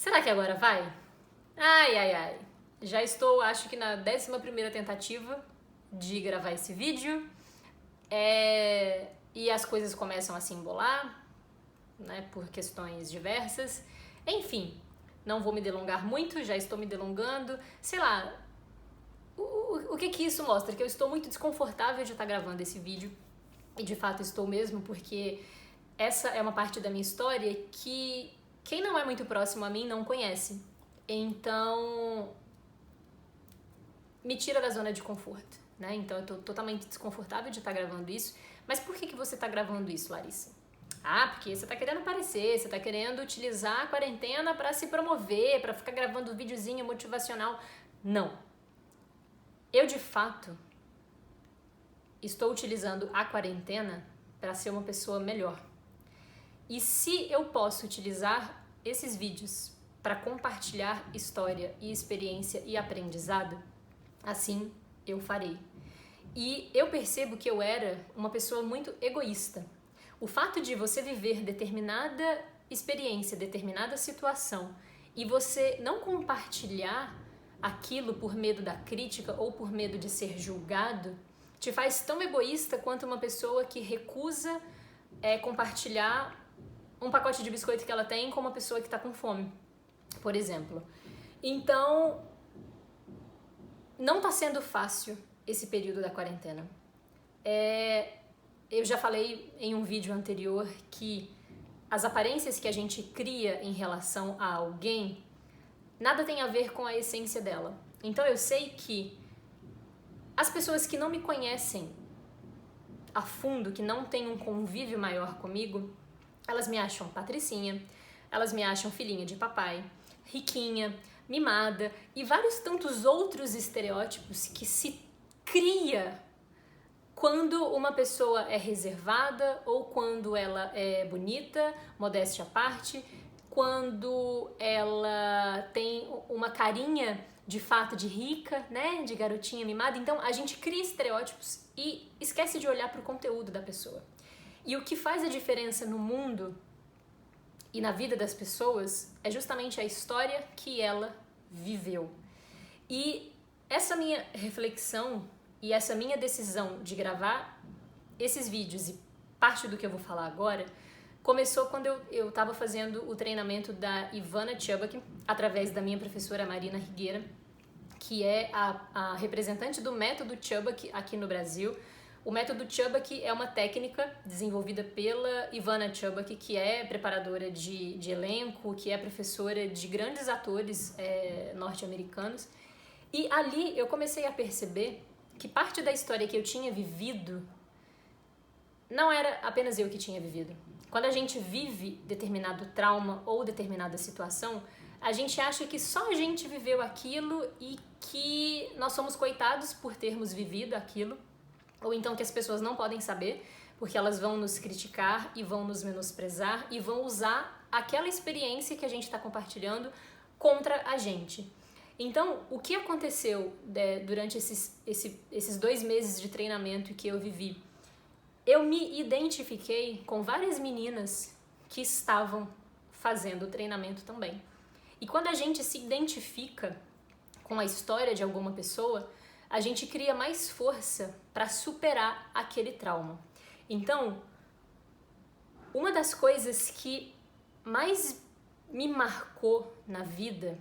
Será que agora vai? Ai, ai, ai. Já estou, acho que na 11ª tentativa de gravar esse vídeo. E as coisas começam a se embolar, né, por questões diversas. Enfim, não vou me delongar muito, já estou me delongando. Sei lá, o que isso mostra? Que eu estou muito desconfortável de estar gravando esse vídeo. E de fato estou mesmo, porque essa é uma parte da minha história que quem não é muito próximo a mim não conhece. Então, me tira da zona de conforto, né? Então eu tô totalmente desconfortável de estar gravando isso. Mas por que você tá gravando isso, Larissa? Ah, porque você tá querendo aparecer, você tá querendo utilizar a quarentena pra se promover, pra ficar gravando videozinho motivacional. Não. Eu, de fato, estou utilizando a quarentena pra ser uma pessoa melhor. E se eu posso utilizar esses vídeos para compartilhar história e experiência e aprendizado, assim eu farei. E eu percebo que eu era uma pessoa muito egoísta. O fato de você viver determinada experiência, determinada situação, e você não compartilhar aquilo por medo da crítica ou por medo de ser julgado, te faz tão egoísta quanto uma pessoa que recusa compartilhar um pacote de biscoito que ela tem com uma pessoa que está com fome, por exemplo. Então, não tá sendo fácil esse período da quarentena. Eu já falei em um vídeo anterior que as aparências que a gente cria em relação a alguém nada tem a ver com a essência dela. Então eu sei que as pessoas que não me conhecem a fundo, que não têm um convívio maior comigo, elas me acham patricinha, elas me acham filhinha de papai, riquinha, mimada e vários tantos outros estereótipos que se cria quando uma pessoa é reservada ou quando ela é bonita, modéstia à parte, quando ela tem uma carinha de fato de rica, né, de garotinha mimada. Então a gente cria estereótipos e esquece de olhar para o conteúdo da pessoa. E o que faz a diferença no mundo e na vida das pessoas é justamente a história que ela viveu. E essa minha reflexão e essa minha decisão de gravar esses vídeos e parte do que eu vou falar agora começou quando eu estava fazendo o treinamento da Ivana Chubbuck através da minha professora Marina Higuera, que é a representante do método Chubbuck aqui no Brasil. O método Chubbuck é uma técnica desenvolvida pela Ivana Chubbuck, que é preparadora de elenco, que é professora de grandes atores norte-americanos. E ali eu comecei a perceber que parte da história que eu tinha vivido não era apenas eu que tinha vivido. Quando a gente vive determinado trauma ou determinada situação, a gente acha que só a gente viveu aquilo e que nós somos coitados por termos vivido aquilo. Ou então que as pessoas não podem saber, porque elas vão nos criticar e vão nos menosprezar e vão usar aquela experiência que a gente está compartilhando contra a gente. Então, o que aconteceu durante esses 2 meses de treinamento que eu vivi? Eu me identifiquei com várias meninas que estavam fazendo o treinamento também. E quando a gente se identifica com a história de alguma pessoa, a gente cria mais força para superar aquele trauma. Então, uma das coisas que mais me marcou na vida,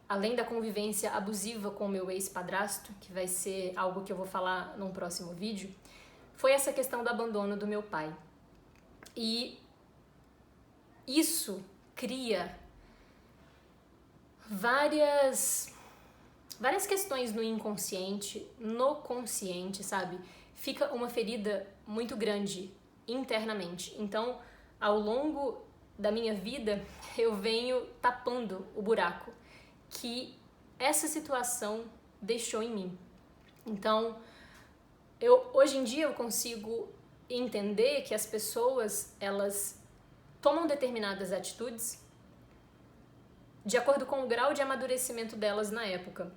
além da convivência abusiva com o meu ex-padrasto, que vai ser algo que eu vou falar num próximo vídeo, foi essa questão do abandono do meu pai. E isso cria várias questões no inconsciente, no consciente, sabe? Fica uma ferida muito grande internamente. Então, ao longo da minha vida, eu venho tapando o buraco que essa situação deixou em mim. Então, hoje em dia eu consigo entender que as pessoas, elas tomam determinadas atitudes de acordo com o grau de amadurecimento delas na época.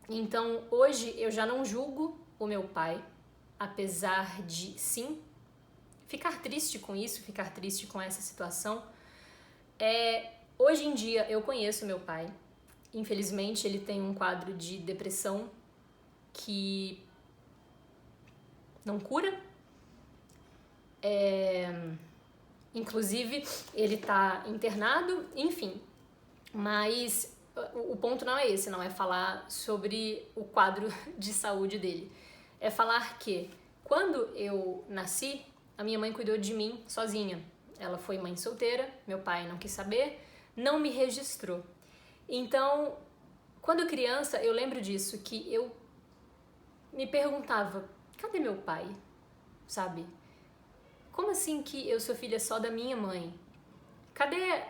Então, hoje eu já não julgo o meu pai, apesar de, sim, ficar triste com isso, ficar triste com essa situação. Hoje em dia eu conheço meu pai. Infelizmente ele tem um quadro de depressão que não cura. Inclusive ele tá internado, enfim. Mas o ponto não é esse, não é falar sobre o quadro de saúde dele. É falar que quando eu nasci, a minha mãe cuidou de mim sozinha. Ela foi mãe solteira, meu pai não quis saber, não me registrou. Então, quando criança, eu lembro disso, que eu me perguntava, cadê meu pai? Sabe? Como assim que eu sou filha só da minha mãe? Cadê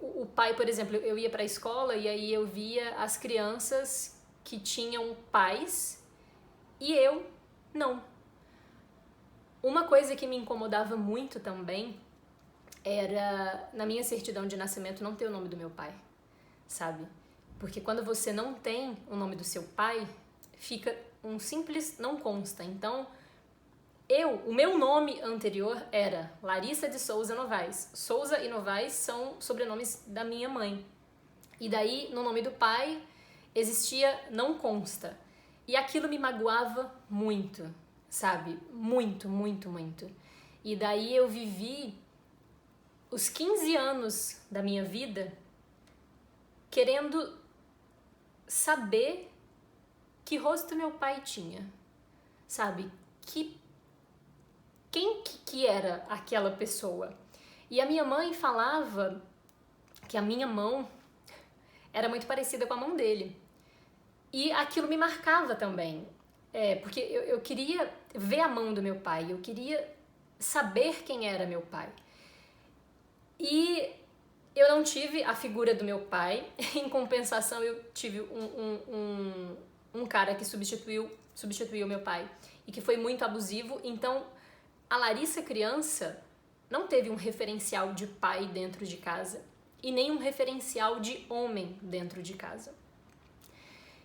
o pai, por exemplo? Eu ia pra escola e aí eu via as crianças que tinham pais e eu não. Uma coisa que me incomodava muito também era, na minha certidão de nascimento, não ter o nome do meu pai, sabe? Porque quando você não tem o nome do seu pai, fica um simples não consta. Então, o meu nome anterior era Larissa de Souza Novaes. Souza e Novaes são sobrenomes da minha mãe. E daí, no nome do pai, existia não consta. E aquilo me magoava muito, sabe? Muito, muito, muito. E daí eu vivi os 15 anos da minha vida querendo saber que rosto meu pai tinha, sabe? Quem que era aquela pessoa? E a minha mãe falava que a minha mão era muito parecida com a mão dele. E aquilo me marcava também. Porque eu queria ver a mão do meu pai, eu queria saber quem era meu pai. E eu não tive a figura do meu pai, em compensação eu tive um cara que substituiu meu pai e que foi muito abusivo. Então a Larissa criança não teve um referencial de pai dentro de casa e nem um referencial de homem dentro de casa.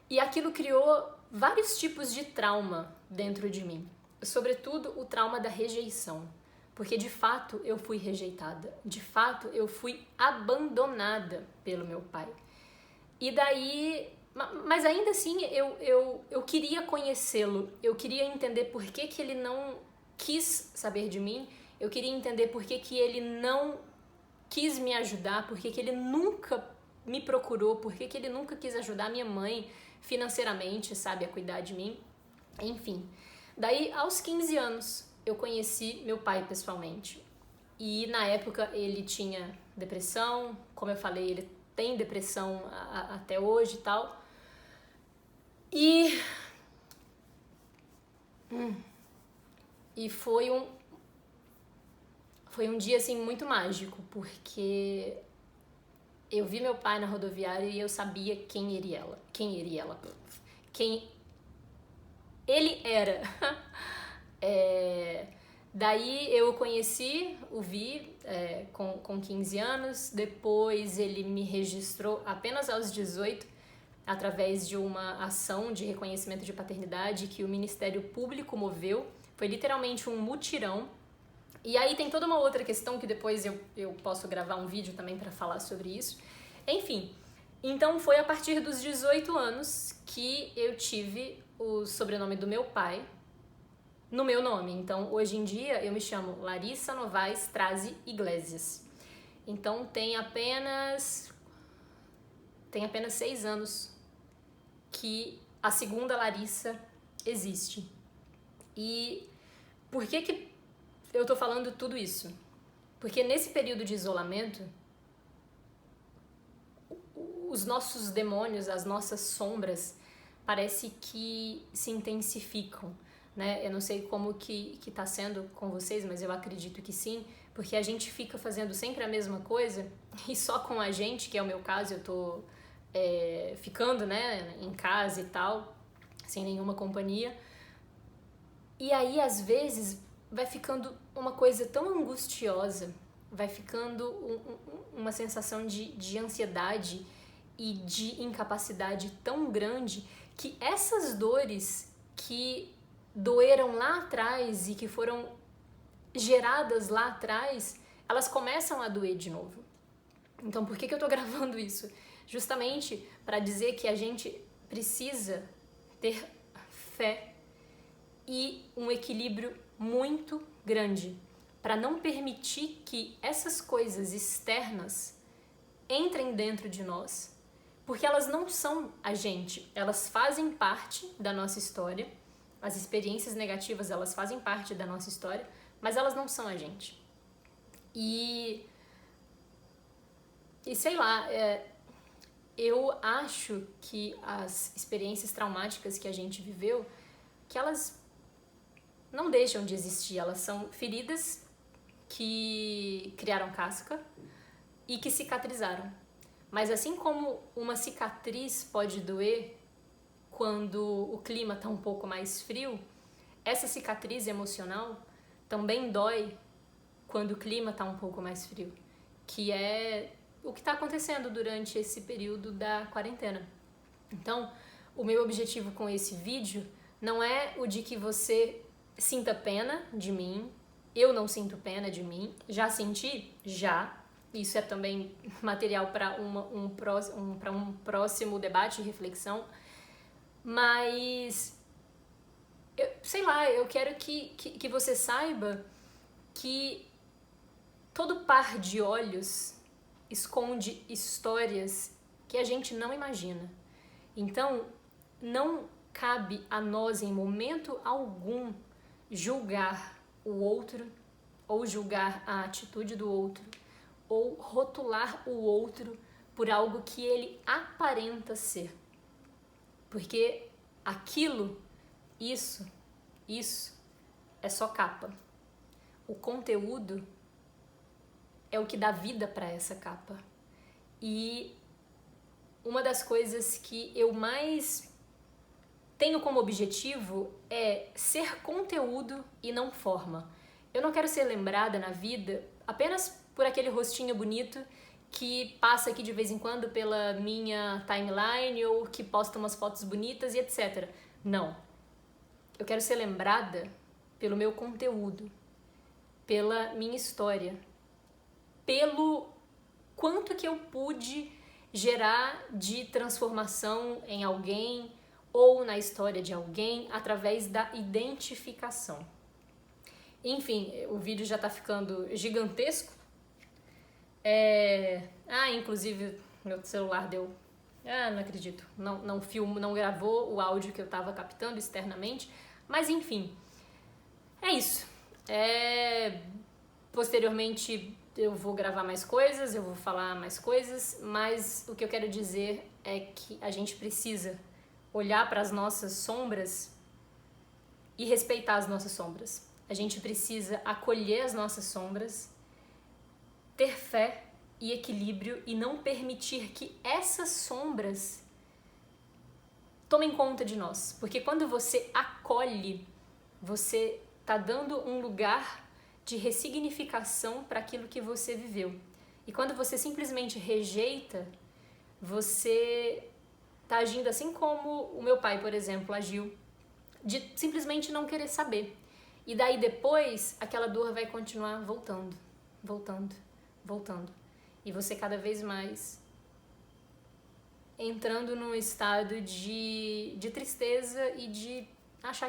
E aquilo criou vários tipos de trauma dentro de mim, sobretudo o trauma da rejeição, porque de fato eu fui rejeitada, de fato eu fui abandonada pelo meu pai. E daí, mas ainda assim eu queria conhecê-lo, eu queria entender por que que ele não quis saber de mim, eu queria entender por que que ele não quis me ajudar, por que que ele nunca me procurou, por que que ele nunca quis ajudar minha mãe financeiramente, sabe, a cuidar de mim, enfim. Daí, aos 15 anos, eu conheci meu pai pessoalmente. E na época ele tinha depressão, como eu falei, ele tem depressão até hoje e tal. E foi um dia assim muito mágico, porque eu vi meu pai na rodoviária e eu sabia quem ele era. Daí eu o conheci, o vi com 15 anos, depois ele me registrou apenas aos 18, através de uma ação de reconhecimento de paternidade que o Ministério Público moveu. Foi literalmente um mutirão. E aí tem toda uma outra questão que depois eu posso gravar um vídeo também para falar sobre isso. Enfim, então foi a partir dos 18 anos que eu tive o sobrenome do meu pai no meu nome. Então, hoje em dia, eu me chamo Larissa Novaes Trazi Iglesias. Então, tem apenas 6 anos que a segunda Larissa existe. E por que eu tô falando tudo isso? Porque nesse período de isolamento, os nossos demônios, as nossas sombras, parece que se intensificam, né? Eu não sei como que tá sendo com vocês, mas eu acredito que sim, porque a gente fica fazendo sempre a mesma coisa e só com a gente, que é o meu caso, eu tô ficando, né, em casa e tal, sem nenhuma companhia. E aí, às vezes, vai ficando uma coisa tão angustiosa, vai ficando uma sensação de ansiedade e de incapacidade tão grande que essas dores que doeram lá atrás e que foram geradas lá atrás, elas começam a doer de novo. Então, por que eu tô gravando isso? Justamente para dizer que a gente precisa ter fé e um equilíbrio muito grande para não permitir que essas coisas externas entrem dentro de nós, porque elas não são a gente, elas fazem parte da nossa história, as experiências negativas elas fazem parte da nossa história, mas elas não são a gente. E sei lá, eu acho que as experiências traumáticas que a gente viveu, que elas não deixam de existir, elas são feridas que criaram casca e que cicatrizaram. Mas assim como uma cicatriz pode doer quando o clima está um pouco mais frio, essa cicatriz emocional também dói quando o clima está um pouco mais frio, que é o que está acontecendo durante esse período da quarentena. Então, o meu objetivo com esse vídeo não é o de que você sinta pena de mim, eu não sinto pena de mim, já senti? Já. Isso é também material para um próximo debate e reflexão, mas sei lá, eu quero que você saiba que todo par de olhos esconde histórias que a gente não imagina. Então, não cabe a nós, em momento algum, julgar o outro, ou julgar a atitude do outro, ou rotular o outro por algo que ele aparenta ser. Porque aquilo, isso é só capa. O conteúdo é o que dá vida para essa capa. E uma das coisas que eu mais tenho como objetivo é ser conteúdo e não forma. Eu não quero ser lembrada na vida apenas por aquele rostinho bonito que passa aqui de vez em quando pela minha timeline ou que posta umas fotos bonitas e etc. Não. Eu quero ser lembrada pelo meu conteúdo, pela minha história, pelo quanto que eu pude gerar de transformação em alguém ou na história de alguém através da identificação. Enfim, o vídeo já tá ficando gigantesco. Inclusive meu celular deu... não acredito. Não gravou o áudio que eu tava captando externamente. Mas enfim, é isso. Posteriormente eu vou gravar mais coisas, eu vou falar mais coisas, mas o que eu quero dizer é que a gente precisa olhar para as nossas sombras e respeitar as nossas sombras. A gente precisa acolher as nossas sombras, ter fé e equilíbrio e não permitir que essas sombras tomem conta de nós. Porque quando você acolhe, você está dando um lugar de ressignificação para aquilo que você viveu. E quando você simplesmente rejeita, você está agindo assim como o meu pai, por exemplo, agiu, de simplesmente não querer saber. E daí depois, aquela dor vai continuar voltando. E você cada vez mais entrando num estado de tristeza e de achar